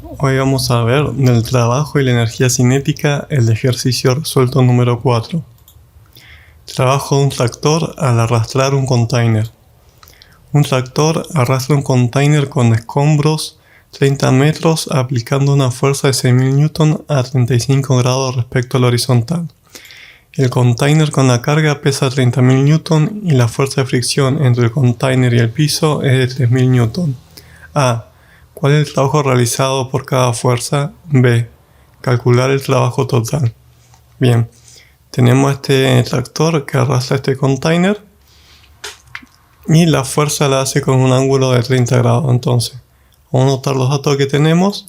Hoy vamos a ver del trabajo y la energía cinética el ejercicio resuelto número 4. Trabajo de un tractor al arrastrar un container. Un tractor arrastra un container con escombros 30 metros aplicando una fuerza de 6.000 Newton a 35 grados respecto al horizontal. El container con la carga pesa 30.000 Newton y la fuerza de fricción entre el container y el piso es de 3.000 Newton. A. ¿Cuál es el trabajo realizado por cada fuerza? B. Calcular el trabajo total. Bien, tenemos este tractor que arrastra este container y la fuerza la hace con un ángulo de 30 grados. Entonces, vamos a notar los datos que tenemos.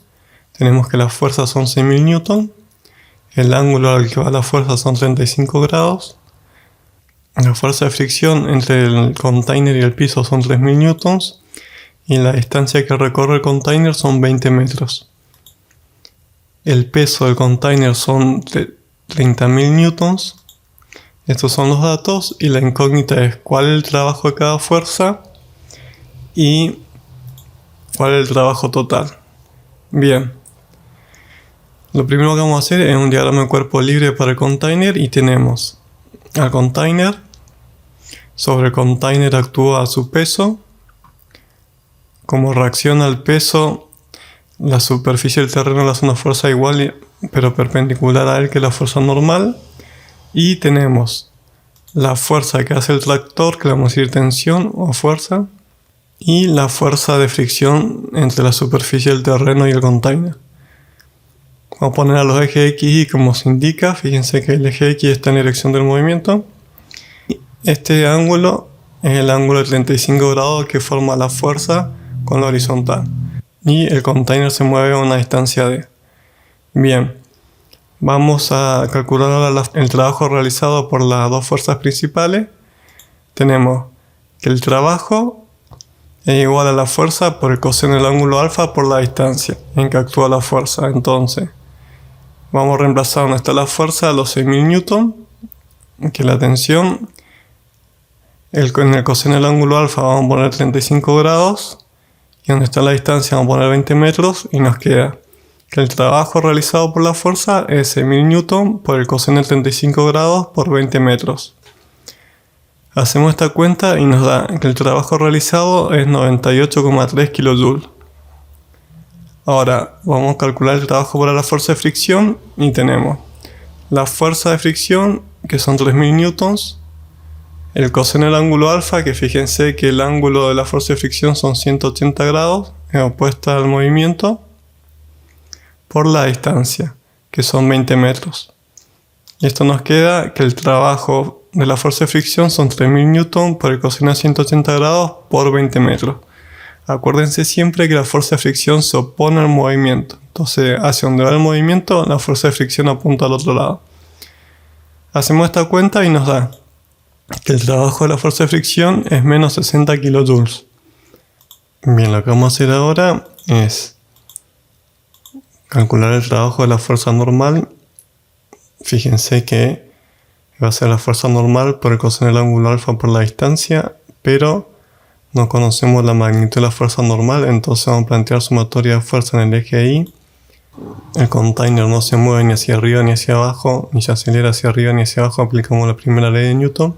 Tenemos que las fuerzas son 6.000 Newton. El ángulo al que va la fuerza son 35 grados. La fuerza de fricción entre el container y el piso son 3.000 newtons. Y la distancia que recorre el container son 20 metros. El peso del container son 30.000 newtons. Estos son los datos y la incógnita es cuál es el trabajo de cada fuerza y cuál es el trabajo total. Bien. Lo primero que vamos a hacer es un diagrama de cuerpo libre para el container y tenemos al container. Sobre el container actúa su peso. Como reacciona al peso, la superficie del terreno le hace una fuerza igual pero perpendicular a él que la fuerza normal. Y tenemos la fuerza que hace el tractor, que le vamos a decir tensión o fuerza. Y la fuerza de fricción entre la superficie del terreno y el container. Vamos a poner a los ejes X y como se indica, fíjense que el eje X está en dirección del movimiento. Este ángulo es el ángulo de 35 grados que forma la fuerza con la horizontal. Y el container se mueve a una distancia D. Bien, vamos a calcular ahora el trabajo realizado por las dos fuerzas principales. Tenemos que el trabajo es igual a la fuerza por el coseno del ángulo alfa por la distancia en que actúa la fuerza. Entonces, vamos a reemplazar donde está la fuerza a los 6.000 Newton, que es la tensión. En el coseno del ángulo alfa vamos a poner 35 grados. Y donde está la distancia vamos a poner 20 metros. Y nos queda que el trabajo realizado por la fuerza es 6.000 Newton por el coseno de 35 grados por 20 metros. Hacemos esta cuenta y nos da que el trabajo realizado es 98,3 kJ. Ahora vamos a calcular el trabajo para la fuerza de fricción y tenemos la fuerza de fricción que son 3.000 newtons, el coseno del ángulo alfa que fíjense que el ángulo de la fuerza de fricción son 180 grados, es opuesta al movimiento, por la distancia que son 20 metros. Y esto nos queda que el trabajo de la fuerza de fricción son 3.000 newton por el coseno de 180 grados por 20 metros. Acuérdense siempre que la fuerza de fricción se opone al movimiento. Entonces, hacia donde va el movimiento, la fuerza de fricción apunta al otro lado. Hacemos esta cuenta y nos da que el trabajo de la fuerza de fricción es menos 60 kJ. Bien, lo que vamos a hacer ahora es calcular el trabajo de la fuerza normal. Fíjense que va a ser la fuerza normal por el coseno del ángulo alfa por la distancia, pero no conocemos la magnitud de la fuerza normal, entonces vamos a plantear sumatoria de fuerza en el eje Y. El container no se mueve ni hacia arriba ni hacia abajo, ni se acelera hacia arriba ni hacia abajo, aplicamos la primera ley de Newton.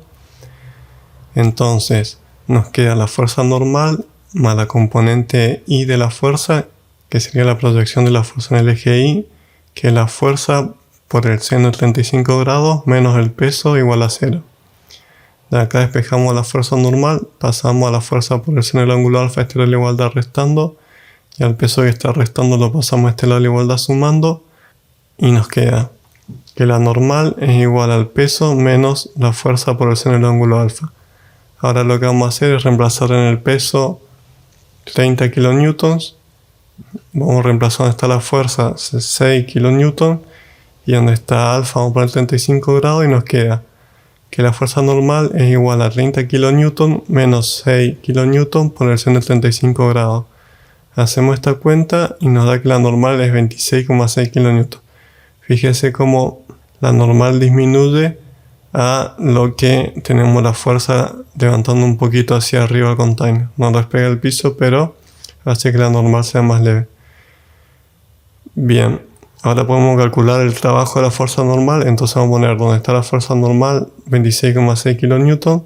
Entonces nos queda la fuerza normal más la componente Y de la fuerza, que sería la proyección de la fuerza en el eje Y, que es la fuerza por el seno de 35 grados menos el peso igual a 0. De acá despejamos la fuerza normal, pasamos a la fuerza por el seno del ángulo alfa, este lado de la igualdad restando, y al peso que está restando lo pasamos a este lado de la igualdad sumando, y nos queda que la normal es igual al peso menos la fuerza por el seno del ángulo alfa. Ahora lo que vamos a hacer es reemplazar en el peso 30 kilonewtons, vamos a reemplazar donde está la fuerza 6 kilonewtons, y donde está alfa vamos a poner 35 grados y nos queda que la fuerza normal es igual a 30 kN menos 6 kN por el seno de 35 grados. Hacemos esta cuenta y nos da que la normal es 26,6 kN. Fíjese cómo la normal disminuye a lo que tenemos la fuerza levantando un poquito hacia arriba el container. No despega el piso, pero hace que la normal sea más leve. Bien, ahora podemos calcular el trabajo de la fuerza normal. Entonces vamos a poner donde está la fuerza normal 26,6 kN.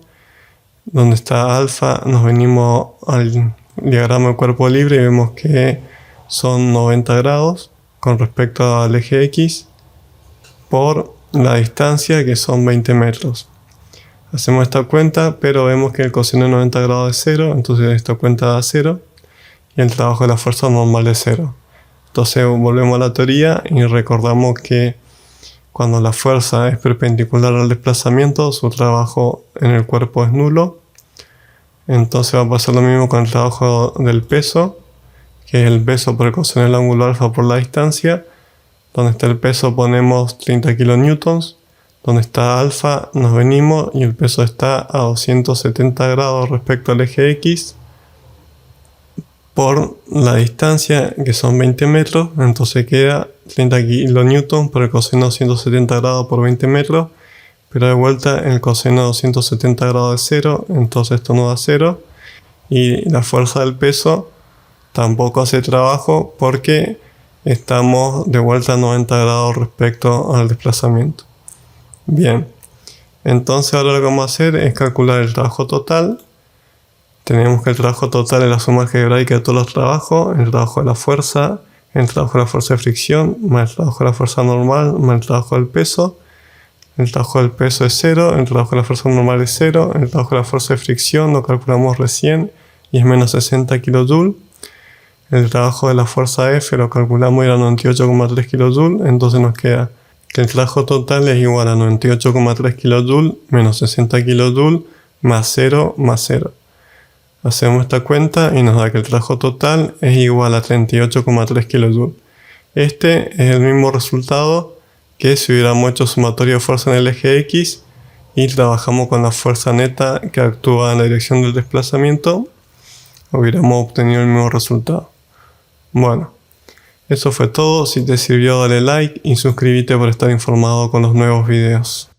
Donde está alfa nos venimos al diagrama del cuerpo libre y vemos que son 90 grados con respecto al eje X por la distancia, que son 20 metros. Hacemos esta cuenta, pero vemos que el coseno de 90 grados es 0, entonces esta cuenta da 0 y el trabajo de la fuerza normal es 0. Entonces volvemos a la teoría y recordamos que cuando la fuerza es perpendicular al desplazamiento, su trabajo en el cuerpo es nulo. Entonces va a pasar lo mismo con el trabajo del peso, que es el peso por el coseno del ángulo alfa por la distancia. Donde está el peso ponemos 30 kilonewtons. Donde está alfa nos venimos y el peso está a 270 grados respecto al eje X por la distancia, que son 20 metros. Entonces queda 30 kilonewtons por el coseno de 170 grados por 20 metros. Pero de vuelta el coseno de 270 grados es 0, entonces esto no da 0. Y la fuerza del peso tampoco hace trabajo porque estamos de vuelta a 90 grados respecto al desplazamiento. Bien, entonces ahora lo que vamos a hacer es calcular el trabajo total. Tenemos que el trabajo total es la suma algebraica de todos los trabajos: el trabajo de la fuerza, el trabajo de la fuerza de fricción, más el trabajo de la fuerza normal, más el trabajo del peso. El trabajo del peso es 0, el trabajo de la fuerza normal es 0, el trabajo de la fuerza de fricción lo calculamos recién y es menos 60 kJ. El trabajo de la fuerza F lo calculamos y era 98,3 kJ, entonces nos queda que el trabajo total es igual a 98,3 kJ menos 60 kJ más 0 más 0. Hacemos esta cuenta y nos da que el trabajo total es igual a 38,3 kJ. Este es el mismo resultado que si hubiéramos hecho sumatorio de fuerza en el eje X y trabajamos con la fuerza neta que actúa en la dirección del desplazamiento, hubiéramos obtenido el mismo resultado. Bueno, eso fue todo. Si te sirvió, dale like y suscríbete para estar informado con los nuevos videos.